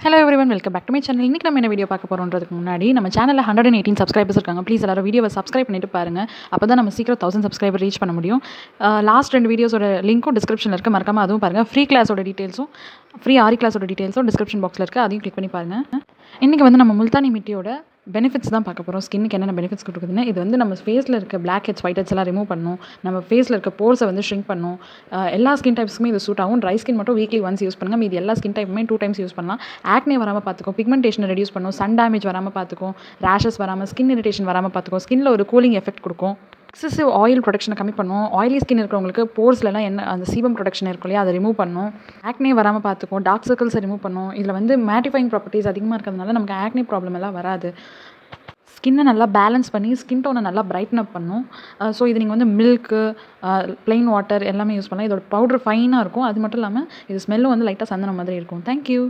Hello everyone, welcome back to my channel. இன்றைக்கி நம்ம என்ன வீடியோ பார்க்க போகிறோன்றதுக்கு முன்னாடி நம்ம சேனலில் 118 சப்ஸ்கிரைபர்ஸ் இருக்காங்க. ப்ளீஸ் எல்லாரும் வீடியோவை சப்ஸ்கிரைப் பண்ணிட்டு பாருங்கள். அப்போ தான் நம்ம சீக்கிரம் 1000 சப்ஸ்கிரைபர் ரீச் பண்ண முடியும். லாஸ்ட் 2 வீடியோஸோட லிங்க்கும் டிஸ்கிரிப்ஷனில் இருக்குது, மறக்காமல் அதுவும் பாருங்கள். ஃப்ரீ கிளாஸோட டீட்டெயில்ஸும் ஃப்ரீ ஆரி கிளாஸோட டீட்டெயில்ஸும் டிஸ்கிரிப்ஷன் பாக்ஸில் இருக்குது, அதையும் கிளிக் பண்ணி பாருங்கள். இன்றைக்கி வந்து நம்ம முல்தானி மிட்டியோட பெனிஃபிட்ஸ் தான் பார்க்க போகிறோம். ஸ்கின்னுக்கு என்னென்ன பெனிஃபிட்ஸ் கொடுக்குதுன்னு. இது வந்து நம்ம ஃபேஸில் இருக்க பிளாக் ஹெட்ஸ், ஒயிட் ஹெட்ஸ் எல்லாம் ரிமூவ் பண்ணும். நம்ம ஃபேஸில் இருக்க போர்ஸை வந்து ஷ்ரிங்க் பண்ணும். எல்லா ஸ்கின் டைப்ஸுமே இது சூட் ஆகும். ட்ரை ஸ்கின் மட்டும் வீக்லி ஒன்ஸ் யூஸ் பண்ணுங்கள். மீதி எல்லா ஸ்கின் டைப்புமே 2 டைம்ஸ் யூஸ் பண்ணலாம். ஆக்னே வராமல் பார்த்துக்கும், பிக்மெண்டேஷனை ரெடியூஸ் பண்ணும், சன் டேமேஜ் வராமல் பார்த்துக்கும், ரேஷஸ் வராமல், ஸ்கின் இரிட்டேஷன் வராமல் பார்த்துக்கும், ஸ்கின்னில் ஒரு கூலிங் எஃபெக்ட் கொடுக்கும். எக்ஸசிவ் ஆயில் ப்ரொடக்ஷனை கம்மி பண்ணும். ஆயிலி ஸ்கின் இருக்கிறவங்களுக்கு போர்ஸ்லாம் என்ன அந்த சீபம் ப்ரொடக்ஷன் இருக்கும் இல்லையா, அதை ரிமூவ் பண்ணும். ஆக்னே வராமல் பார்த்துக்கும், டார்க் சர்க்கிள்ஸை ரிமூவ் பண்ணும். இதில் வந்து மேட்டிஃபைங் ப்ராப்பர்ட்டிஸ் அதிகமாக இருக்கிறதுனால நமக்கு ஆக்னே ப்ராப்ளம் எல்லாம் வராது. ஸ்கின்னை நல்லா பேலன்ஸ் பண்ணி ஸ்கின் டோனை நல்லா பிரைட்டன் அப் பண்ணும். ஸோ இது நீங்கள் வந்து மில்க்கு, ப்ளெயின் வாட்டர் எல்லாமே யூஸ் பண்ணலாம். இதோட பவுடர் ஃபைனாக இருக்கும். அது மட்டும் இல்லாமல் இது ஸ்மெல்லும் வந்து லைட்டாக சந்தனம் மாதிரி இருக்கும். தேங்க்யூ.